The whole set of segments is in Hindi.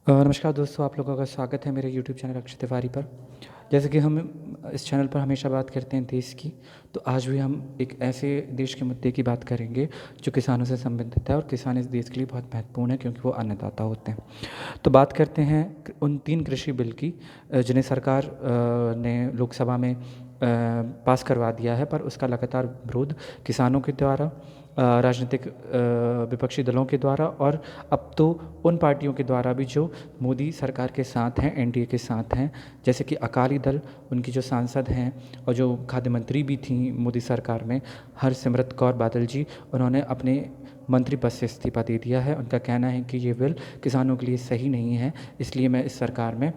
नमस्कार दोस्तों, आप लोगों का स्वागत है मेरे यूट्यूब चैनल अक्षय तिवारी पर। जैसे कि हम इस चैनल पर हमेशा बात करते हैं देश की, तो आज भी हम एक ऐसे देश के मुद्दे की बात करेंगे जो किसानों से संबंधित है और किसान इस देश के लिए बहुत महत्वपूर्ण है क्योंकि वो अन्नदाता होते हैं। तो बात करते हैं उन 3 कृषि बिल की जिन्हें सरकार ने लोकसभा में पास करवा दिया है, पर उसका लगातार विरोध किसानों के द्वारा, राजनीतिक विपक्षी दलों के द्वारा और अब तो उन पार्टियों के द्वारा भी जो मोदी सरकार के साथ हैं, एनडीए के साथ हैं, जैसे कि अकाली दल, उनकी जो सांसद हैं और जो खाद्य मंत्री भी थीं मोदी सरकार में, हरसिमरत कौर बादल जी, उन्होंने अपने मंत्री पद से इस्तीफा दे दिया है। उनका कहना है कि ये बिल किसानों के लिए सही नहीं है, इसलिए मैं इस सरकार में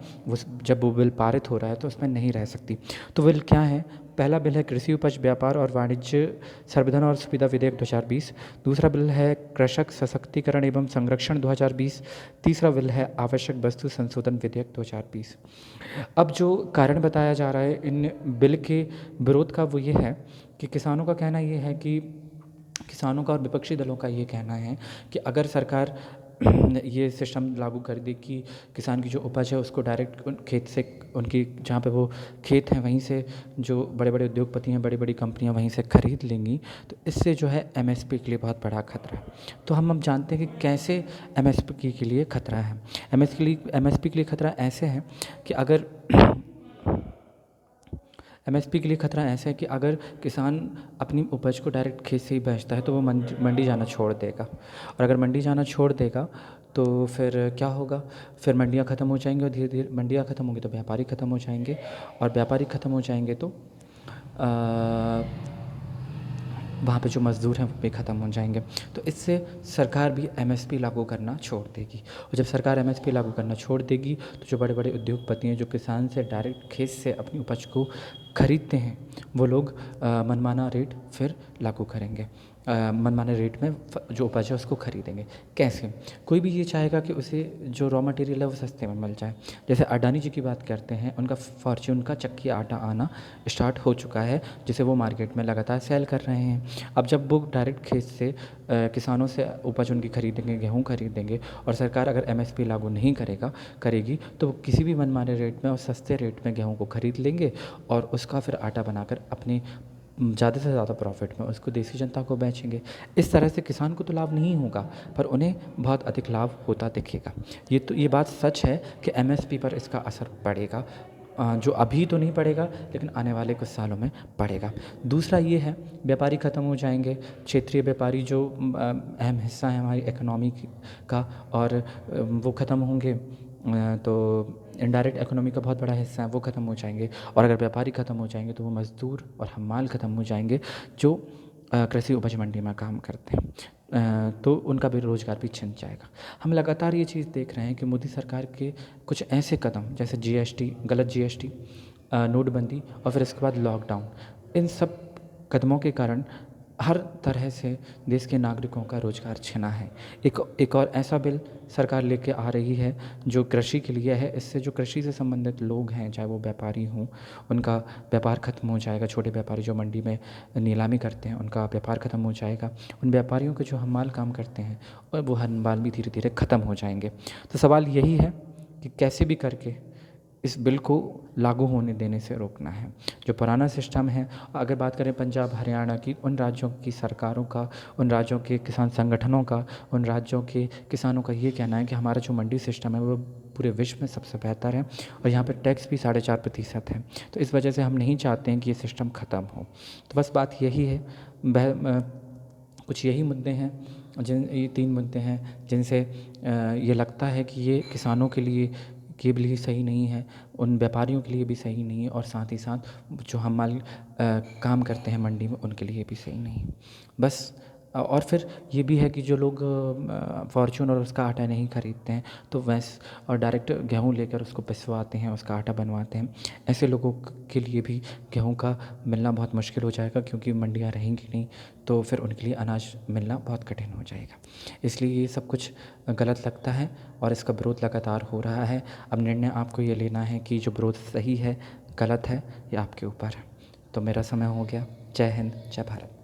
जब वो बिल पारित हो रहा है तो उसमें नहीं रह सकती। तो बिल क्या है? पहला बिल है कृषि उपज व्यापार और वाणिज्य संवर्धन और सुविधा विधेयक 2020। दूसरा बिल है कृषक सशक्तिकरण एवं संरक्षण 2020। तीसरा बिल है आवश्यक वस्तु संशोधन विधेयक 2020। अब जो कारण बताया जा रहा है इन बिल के विरोध का वो ये है कि किसानों का कहना ये है कि किसानों का और विपक्षी दलों का ये कहना है कि अगर सरकार ये सिस्टम लागू कर दे कि किसान की जो उपज है उसको डायरेक्ट खेत से, उनकी जहाँ पे वो खेत हैं वहीं से जो बड़े बड़े उद्योगपति हैं, बड़ी बड़ी कंपनियां वहीं से खरीद लेंगी, तो इससे जो है एमएसपी के लिए बहुत बड़ा खतरा है। तो हम जानते हैं कि कैसे एमएसपी के लिए खतरा है। एमएसपी के लिए खतरा ऐसे है कि अगर एमएसपी के लिए खतरा ऐसा है कि अगर किसान अपनी उपज को डायरेक्ट खेत से ही बेचता है तो वो मंडी जाना छोड़ देगा, और अगर मंडी जाना छोड़ देगा तो फिर क्या होगा? फिर मंडियाँ ख़त्म हो जाएंगी और धीरे धीरे मंडियाँ ख़त्म होंगी तो व्यापारी ख़त्म हो जाएंगे, और व्यापारी ख़त्म हो जाएंगे तो वहाँ पे जो मज़दूर हैं वो भी ख़त्म हो जाएंगे। तो इससे सरकार भी एमएसपी लागू करना छोड़ देगी, और जब सरकार एमएसपी लागू करना छोड़ देगी तो जो बड़े बड़े उद्योगपति हैं जो किसान से डायरेक्ट खेत से अपनी उपज को खरीदते हैं वो लोग मनमाना रेट फिर लागू करेंगे, मनमाने रेट में जो उपज है उसको खरीदेंगे। कैसे? कोई भी ये चाहेगा कि उसे जो रॉ मटेरियल है वो सस्ते में मिल जाए। जैसे अडानी जी की बात करते हैं, उनका फॉर्च्यून का चक्की आटा आना स्टार्ट हो चुका है जिसे वो मार्केट में लगातार सेल कर रहे हैं। अब जब वो डायरेक्ट खेत से किसानों से उपज उनकी खरीदेंगे, गेहूँ खरीदेंगे, और सरकार अगर एमएसपी लागू नहीं करेगी तो वो किसी भी मनमाने रेट में और सस्ते रेट में गेहूँ को खरीद लेंगे और उसका फिर आटा बनाकर अपने ज़्यादा से ज़्यादा प्रॉफिट में उसको देसी जनता को बेचेंगे। इस तरह से किसान को तो लाभ नहीं होगा, पर उन्हें बहुत अधिक लाभ होता दिखेगा। ये बात सच है कि एमएसपी पर इसका असर पड़ेगा, जो अभी तो नहीं पड़ेगा लेकिन आने वाले कुछ सालों में पड़ेगा। दूसरा ये है, व्यापारी ख़त्म हो जाएंगे, क्षेत्रीय व्यापारी जो अहम हिस्सा है हमारी इकोनॉमी का, और वो ख़त्म होंगे तो इनडायरेक्ट इकोनॉमी का बहुत बड़ा हिस्सा है वो ख़त्म हो जाएंगे, और अगर व्यापारी ख़त्म हो जाएंगे तो वो मज़दूर और हमाल ख़त्म हो जाएंगे जो कृषि उपज मंडी में काम करते हैं, तो उनका भी रोज़गार भी छिन जाएगा। हम लगातार ये चीज़ देख रहे हैं कि मोदी सरकार के कुछ ऐसे कदम, जैसे जीएसटी, गलत जीएसटी, नोटबंदी और फिर इसके बाद लॉकडाउन, इन सब कदमों के कारण हर तरह से देश के नागरिकों का रोज़गार छिना है। एक और ऐसा बिल सरकार लेके आ रही है जो कृषि के लिए है। इससे जो कृषि से संबंधित लोग हैं, चाहे वो व्यापारी हों, उनका व्यापार ख़त्म हो जाएगा। छोटे व्यापारी जो मंडी में नीलामी करते हैं उनका व्यापार ख़त्म हो जाएगा। उन व्यापारियों के जो हमाल काम करते हैं और वो हमाल भी धीरे धीरे ख़त्म हो जाएंगे। तो सवाल यही है कि कैसे भी करके इस बिल को लागू होने देने से रोकना है। जो पुराना सिस्टम है, अगर बात करें पंजाब हरियाणा की, उन राज्यों की सरकारों का, उन राज्यों के किसान संगठनों का, उन राज्यों के किसानों का ये कहना है कि हमारा जो मंडी सिस्टम है वो पूरे विश्व में सबसे बेहतर है, और यहाँ पर टैक्स भी 4.5% है। तो इस वजह से हम नहीं चाहते हैं कि ये सिस्टम ख़त्म हो। तो बस बात यही है, कुछ यही मुद्दे हैं, ये 3 मुद्दे हैं जिनसे ये लगता है कि ये किसानों के लिए भी सही नहीं है, उन व्यापारियों के लिए भी सही नहीं है, और साथ ही साथ जो हमाल काम करते हैं मंडी में उनके लिए भी सही नहीं है। बस और फिर ये भी है कि जो लोग फॉर्च्यून और उसका आटा नहीं खरीदते हैं तो और डायरेक्ट गेहूँ लेकर उसको पिसवाते हैं, उसका आटा बनवाते हैं, ऐसे लोगों के लिए भी गेहूँ का मिलना बहुत मुश्किल हो जाएगा, क्योंकि मंडियाँ रहेंगी नहीं, तो फिर उनके लिए अनाज मिलना बहुत कठिन हो जाएगा। इसलिए ये सब कुछ गलत लगता है और इसका विरोध लगातार हो रहा है। अब निर्णय आपको ये लेना है कि जो विरोध सही है, गलत है, ये आपके ऊपर है। तो मेरा समय हो गया। जय हिंद, जय भारत।